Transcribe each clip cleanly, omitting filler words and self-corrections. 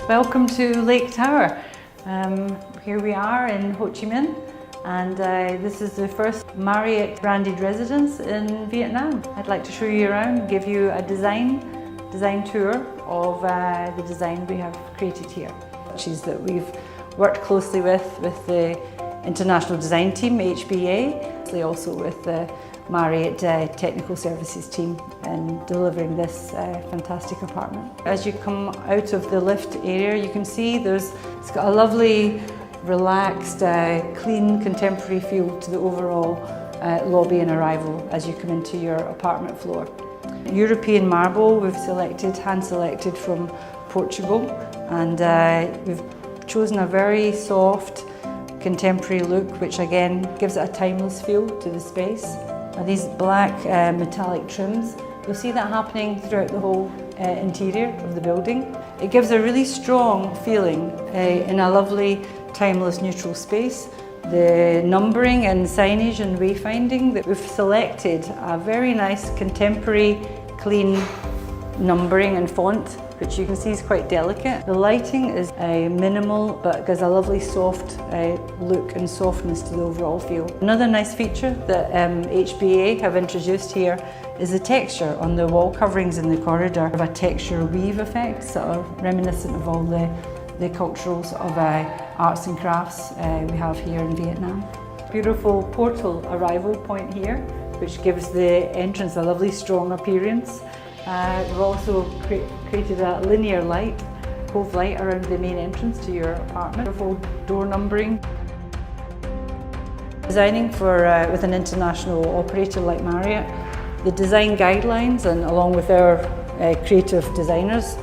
Welcome to Lake Tower. Here we are in Ho Chi Minh, and this is the first Marriott branded residence in Vietnam. I'd like to show you around, give you a design tour of the design we have created here. That we've worked closely with the international design team, HBA, also with the Marriott technical services team in delivering this fantastic apartment. As you come out of the lift area, you can see it's got a lovely, relaxed, clean, contemporary feel to the overall lobby and arrival as you come into your apartment floor. European marble we've hand-selected from Portugal, and we've chosen a very soft, contemporary look, which again gives it a timeless feel to the space. These black metallic trims, you'll see that happening throughout the whole interior of the building. It gives a really strong feeling in a lovely, timeless, neutral space. The numbering and signage and wayfinding that we've selected a very nice, contemporary, clean numbering and font, which you can see is quite delicate. The lighting is minimal, but gives a lovely soft look and softness to the overall feel. Another nice feature that HBA have introduced here is the texture on the wall coverings in the corridor of a texture weave effect, sort of reminiscent of all the cultural sort of arts and crafts we have here in Vietnam. Beautiful portal arrival point here, which gives the entrance a lovely strong appearance. We've also created a linear light, cove light around the main entrance to your apartment. Beautiful door numbering. Designing with an international operator like Marriott, the design guidelines, and along with our creative designers,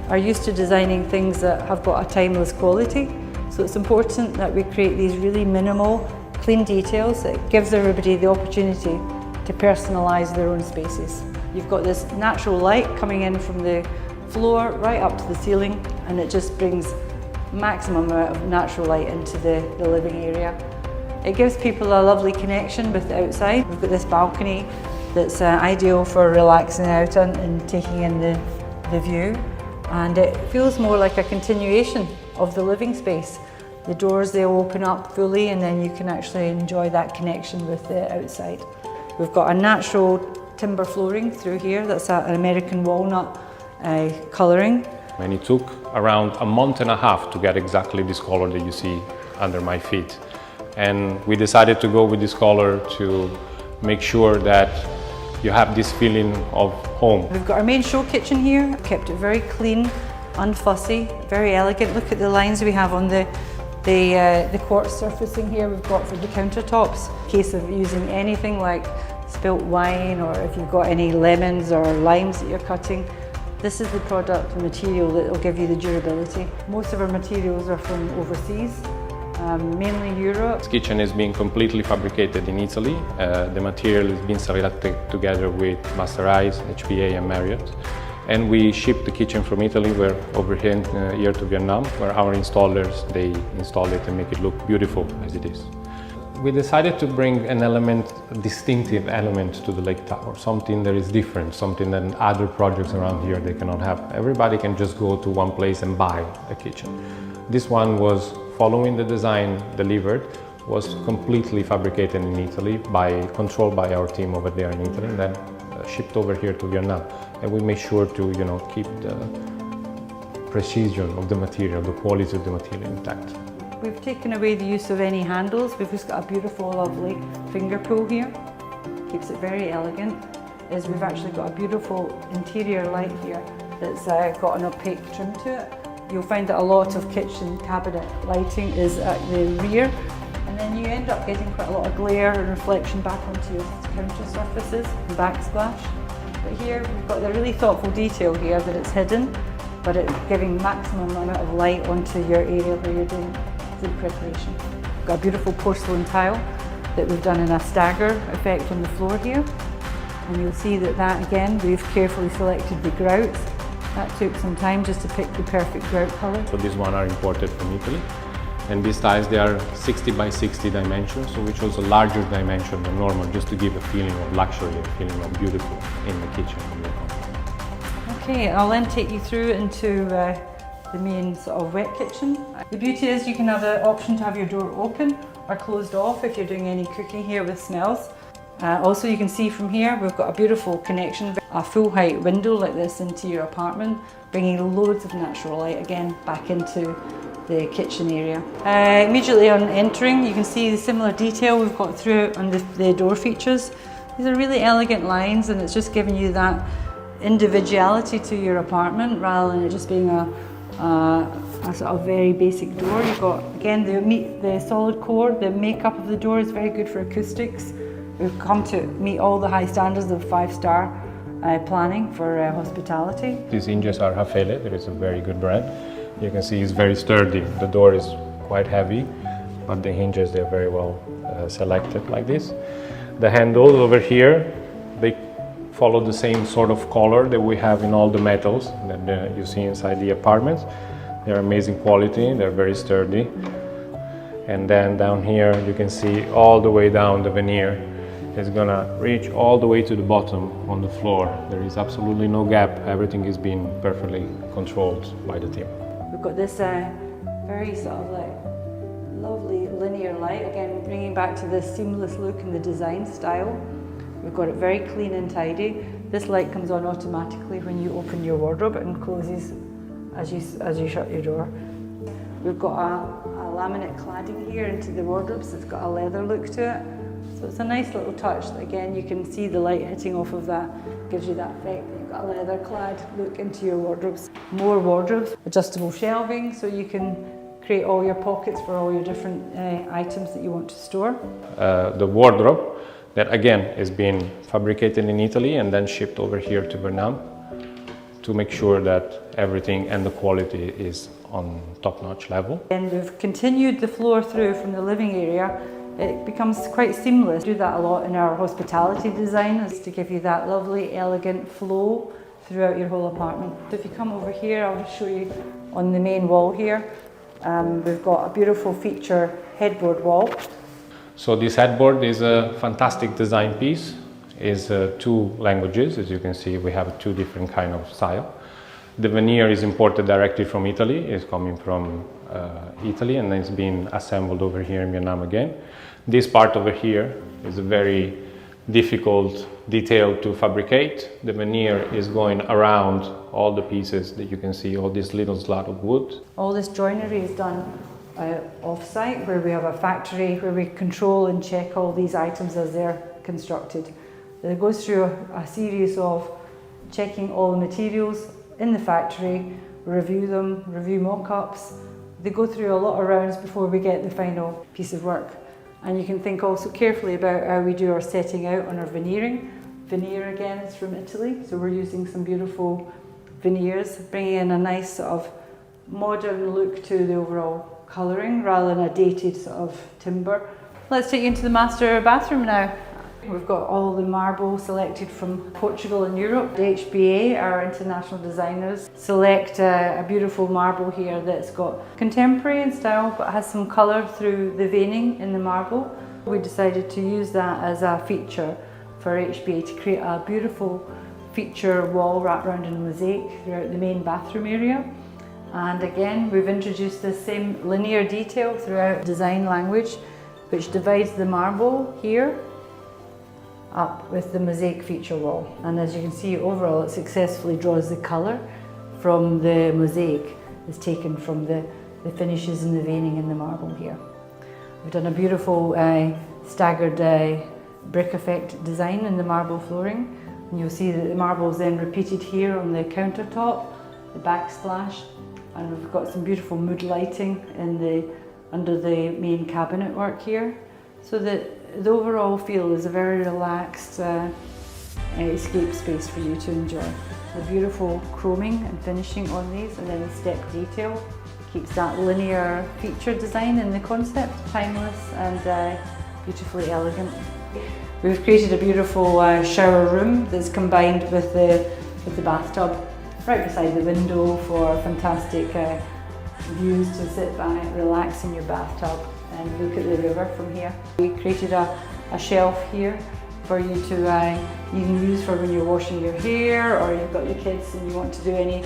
are used to designing things that have got a timeless quality. So it's important that we create these really minimal, clean details that gives everybody the opportunity to personalise their own spaces. You've got this natural light coming in from the floor right up to the ceiling, and it just brings maximum amount of natural light into the living area. It gives people a lovely connection with the outside. We've got this balcony that's ideal for relaxing out and taking in the view, and it feels more like a continuation of the living space. The doors, they'll open up fully, and then you can actually enjoy that connection with the outside. We've got a natural timber flooring through here. That's an American walnut colouring. And it took around a month and a half to get exactly this colour that you see under my feet. And we decided to go with this colour to make sure that you have this feeling of home. We've got our main show kitchen here. Kept it very clean, unfussy, very elegant. Look at the lines we have on the quartz surfacing here we've got for the countertops. In case of using anything like spilt wine, or if you've got any lemons or limes that you're cutting, this is the product, the material that will give you the durability. Most of our materials are from overseas, mainly Europe. This kitchen is being completely fabricated in Italy. The material is being selected together with MASTERISE, HBA and Marriott. And we ship the kitchen from Italy. We're over here to Vietnam, where our installers, they install it and make it look beautiful as it is. We decided to bring a distinctive element to the Lake Tower, something that is different, something that other projects around here they cannot have. Everybody can just go to one place and buy a kitchen. This one was following the design delivered, was completely fabricated in Italy, controlled by our team over there in Italy, and then shipped over here to Vietnam. And we made sure to keep the precision of the material, the quality of the material intact. We've taken away the use of any handles. We've just got a beautiful, lovely finger pull here. Keeps it very elegant. We've actually got a beautiful interior light here that's got an opaque trim to it. You'll find that a lot of kitchen cabinet lighting is at the rear, and then you end up getting quite a lot of glare and reflection back onto your counter surfaces and backsplash. But here we've got the really thoughtful detail here that it's hidden, but it's giving maximum amount of light onto your area where you're doing food preparation. We've got a beautiful porcelain tile that we've done in a stagger effect on the floor here. And you'll see that again, we've carefully selected the grouts. That took some time just to pick the perfect grout colour. So these ones are imported from Italy. And these tiles, they are 60 by 60 dimensions, so we chose a larger dimension than normal, just to give a feeling of luxury, a feeling of beautiful in the kitchen. Okay, I'll then take you through into the main sort of wet kitchen. The beauty is you can have the option to have your door open or closed off if you're doing any cooking here with smells. Also you can see from here we've got a beautiful connection, a full height window like this into your apartment, bringing loads of natural light again back into the kitchen area. Immediately on entering you can see the similar detail we've got throughout on the door features. These are really elegant lines and it's just giving you that individuality to your apartment rather than it just being a sort of very basic door. You've got again the solid core, the makeup of the door is very good for acoustics. We've come to meet all the high standards of 5-star planning for hospitality. These hinges are Raffaele, that is a very good brand. You can see it's very sturdy. The door is quite heavy, but the hinges they're very well selected like this. The handles over here, they follow the same sort of color that we have in all the metals that you see inside the apartments. They're amazing quality, they're very sturdy. And then down here you can see all the way down the veneer is gonna reach all the way to the bottom on the floor. There is absolutely no gap, everything is being perfectly controlled by the team. We've got this very sort of like lovely linear light, again bringing back to this seamless look and the design style. We've got it very clean and tidy. This light comes on automatically when you open your wardrobe and closes as you shut your door. We've got a laminate cladding here into the wardrobes. It's got a leather look to it. So it's a nice little touch. Again, you can see the light hitting off of that. Gives you that effect that you've got a leather clad look into your wardrobes. More wardrobes, adjustable shelving, so you can create all your pockets for all your different items that you want to store. The wardrobe that again is being fabricated in Italy and then shipped over here to Vietnam to make sure that everything and the quality is on top-notch level. And we've continued the floor through from the living area. It becomes quite seamless. We do that a lot in our hospitality design, is to give you that lovely, elegant flow throughout your whole apartment. So if you come over here, I'll just show you on the main wall here. We've got a beautiful feature headboard wall. So this headboard is a fantastic design piece. It's 2 languages, as you can see. We have 2 different kind of style. The veneer is imported directly from Italy. It's coming from Italy and it's been assembled over here in Vietnam again. This part over here is a very difficult detail to fabricate. The veneer is going around all the pieces that you can see, all this little slat of wood. All this joinery is done off-site, where we have a factory where we control and check all these items as they're constructed. It goes through a series of checking all the materials in the factory, review them, review mock-ups. They go through a lot of rounds before we get the final piece of work. And you can think also carefully about how we do our setting out on our veneering. Veneer again is from Italy, so we're using some beautiful veneers, bringing in a nice sort of modern look to the overall colouring rather than a dated sort of timber. Let's take you into the master bathroom now. We've got all the marble selected from Portugal and Europe. The HBA, our international designers, select a beautiful marble here that's got contemporary in style but has some colour through the veining in the marble. We decided to use that as a feature for HBA to create a beautiful feature wall wrapped around in mosaic throughout the main bathroom area. And again, we've introduced the same linear detail throughout design language, which divides the marble here up with the mosaic feature wall. And as you can see, overall it successfully draws the colour from the mosaic. It's taken from the finishes and the veining in the marble here. We've done a beautiful staggered brick effect design in the marble flooring. And you'll see that the marble is then repeated here on the countertop, the backsplash. And we've got some beautiful mood lighting under the main cabinet work here. So that the overall feel is a very relaxed escape space for you to enjoy. The beautiful chroming and finishing on these, and then the step detail keeps that linear feature design in the concept, timeless and beautifully elegant. We've created a beautiful shower room that's combined with the bathtub right beside the window for fantastic views to sit back, relax in your bathtub and look at the river from here. We created a shelf here for you to you can use for when you're washing your hair, or you've got your kids and you want to do any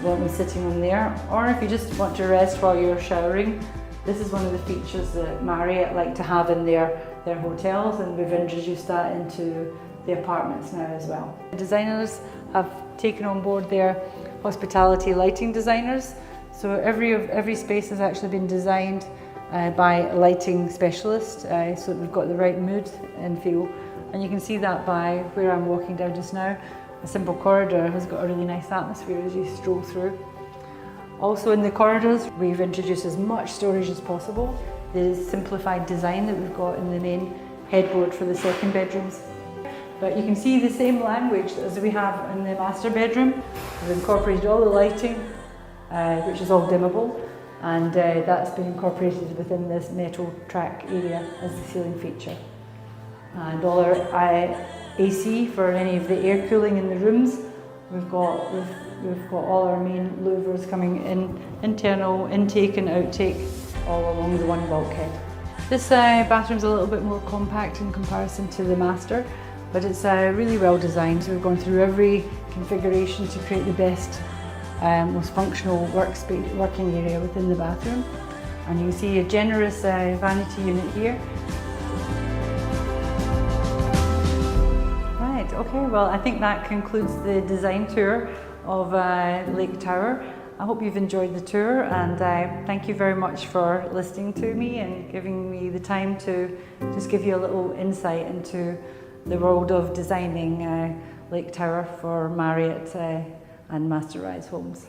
won't be sitting on there. Or if you just want to rest while you're showering, this is one of the features that Marriott like to have in their hotels, and we've introduced that into the apartments now as well. The designers have taken on board their hospitality lighting designers. So every space has actually been designed by a lighting specialist, so that we've got the right mood and feel. And you can see that by where I'm walking down just now. A simple corridor has got a really nice atmosphere as you stroll through. Also in the corridors, we've introduced as much storage as possible. The simplified design that we've got in the main headboard for the second bedrooms. But you can see the same language as we have in the master bedroom. We've incorporated all the lighting, which is all dimmable, and that's been incorporated within this metal track area as the ceiling feature. And all our AC for any of the air cooling in the rooms. We've got all our main louvers coming in, internal intake and outtake, all along the one bulkhead. This bathroom's a little bit more compact in comparison to the master, but it's really well designed. So we've gone through every configuration to create the best, most functional working area within the bathroom. And you can see a generous vanity unit here. Right, okay, well I think that concludes the design tour of Lake Tower. I hope you've enjoyed the tour, and thank you very much for listening to me and giving me the time to just give you a little insight into the world of designing Lake Tower for Marriott and MASTERISE homes.